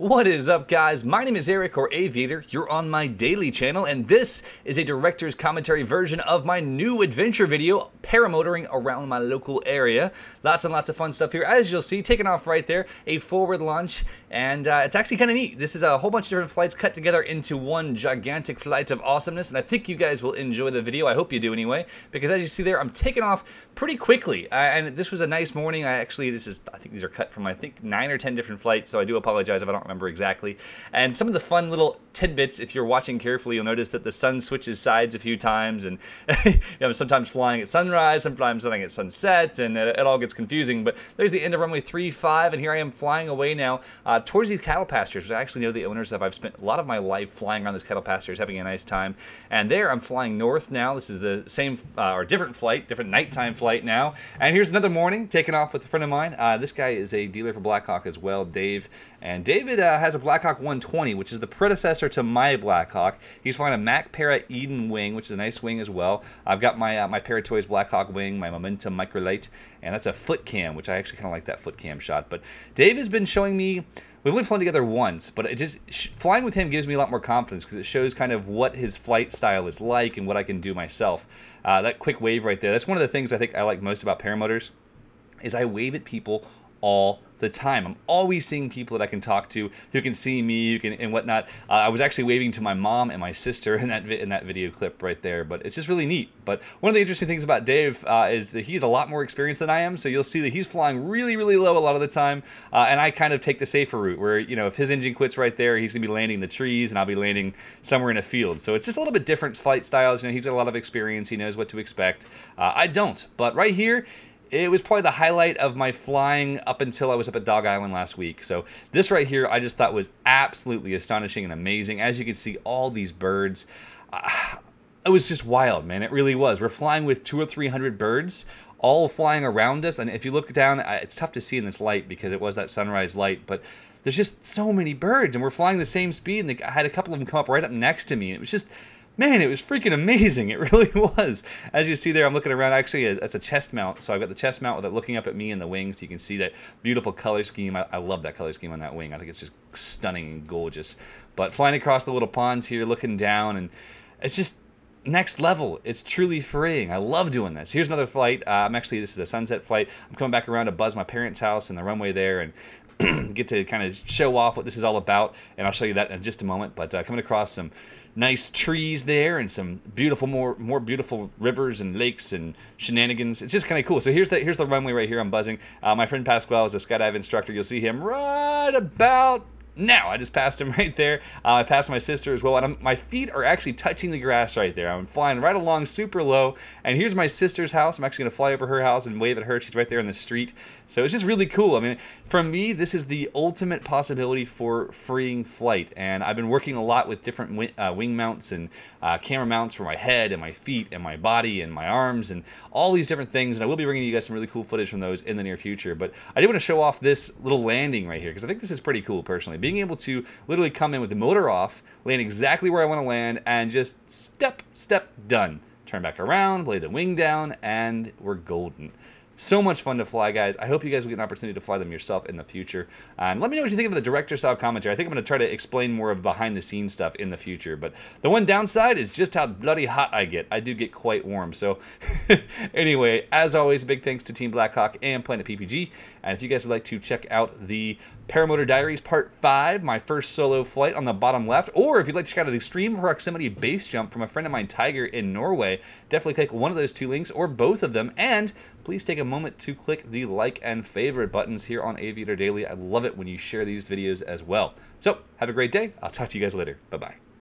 What is up, guys? My name is Eric, or Aviator. You're on my daily channel, and this is a director's commentary version of my new adventure video, paramotoring around my local area. Lots and lots of fun stuff here. As you'll see, taking off right there, a forward launch, and it's actually kind of neat. This is a whole bunch of different flights cut together into one gigantic flight of awesomeness, and I think you guys will enjoy the video. I hope you do anyway, because as you see there, I'm taking off pretty quickly, and this was a nice morning. I think these are cut from, 9 or 10 different flights, so I do apologize if I don't remember exactly. And some of the fun little tidbits, if you're watching carefully, you'll notice that the sun switches sides a few times, and sometimes flying at sunrise, sometimes flying at sunset, and it all gets confusing. But there's the end of runway 35, and here I am flying away now towards these cattle pastures, which I actually know the owners of. I've spent a lot of my life flying around these cattle pastures, having a nice time. And there, I'm flying north now. This is the same or different flight, different nighttime flight now. And here's another morning, taking off with a friend of mine. This guy is a dealer for Blackhawk as well, Dave. And David has a Blackhawk 120, which is the predecessor to my Blackhawk. He's flying a Mac Para Eden wing, which is a nice wing as well. I've got my my Paratoys Blackhawk wing, my Momentum Microlight, and that's a foot cam, which I actually kind of like that foot cam shot. But Dave has been showing me. We've only flown together once, but it just flying with him gives me a lot more confidence because it shows kind of what his flight style is like and what I can do myself. That quick wave right there, that's one of the things I think I like most about paramotors, is I wave at people all the time. I'm always seeing people that I can talk to, who can see me, who can and whatnot. I was actually waving to my mom and my sister in that video clip right there, but it's just really neat. But one of the interesting things about Dave is that he's a lot more experienced than I am, so you'll see that he's flying really, really low a lot of the time, and I kind of take the safer route, where, if his engine quits right there, he's going to be landing in the trees, and I'll be landing somewhere in a field. So it's just a little bit different flight styles. He's got a lot of experience. He knows what to expect. I don't, but right here, it was probably the highlight of my flying up until I was up at Dog Island last week. So this right here, I just thought was absolutely astonishing and amazing. As you can see, all these birds. It was just wild, man. It really was. We're flying with 200 or 300 birds, all flying around us. And if you look down, it's tough to see in this light because it was that sunrise light, but there's just so many birds, and we're flying the same speed. And I had a couple of them come up right up next to me. And it was just, man, it was freaking amazing. It really was. As you see there, I'm looking around. Actually, that's a chest mount. So I've got the chest mount with it looking up at me in the wings. So you can see that beautiful color scheme. I love that color scheme on that wing. I think it's just stunning and gorgeous. But flying across the little ponds here, looking down, and it's just next level. It's truly freeing. I love doing this. Here's another flight. This is a sunset flight. I'm coming back around to buzz my parents' house and the runway there, and get to kind of show off what this is all about, and I'll show you that in just a moment. But coming across some nice trees there, and some beautiful, more beautiful rivers and lakes and shenanigans. It's just kind of cool. So here's the runway right here. I'm buzzing. My friend Pasquale is a skydive instructor. You'll see him right about now. I just passed him right there. I passed my sister as well, and my feet are actually touching the grass right there. I'm flying right along super low, and here's my sister's house. I'm actually going to fly over her house and wave at her. She's right there in the street. So it's just really cool. I mean, for me, this is the ultimate possibility for freeing flight, and I've been working a lot with different wing mounts and camera mounts for my head and my feet and my body and my arms and all these different things, and I will be bringing you guys some really cool footage from those in the near future. But I do want to show off this little landing right here, because I think this is pretty cool personally. Being able to literally come in with the motor off, land exactly where I want to land, and just step, done. Turn back around, lay the wing down, and we're golden. So much fun to fly, guys. I hope you guys will get an opportunity to fly them yourself in the future. And let me know what you think of the director-style commentary. I think I'm going to try to explain more of behind-the-scenes stuff in the future. But the one downside is just how bloody hot I get. I do get quite warm. So anyway, as always, big thanks to Team Blackhawk and Planet PPG. And if you guys would like to check out the Paramotor Diaries Part 5, my first solo flight on the bottom left, or if you'd like to check out an extreme proximity base jump from a friend of mine, Tiger, in Norway, definitely click one of those two links or both of them. And please take a moment to click the like and favorite buttons here on Aviator Daily. I love it when you share these videos as well. So have a great day. I'll talk to you guys later. Bye-bye.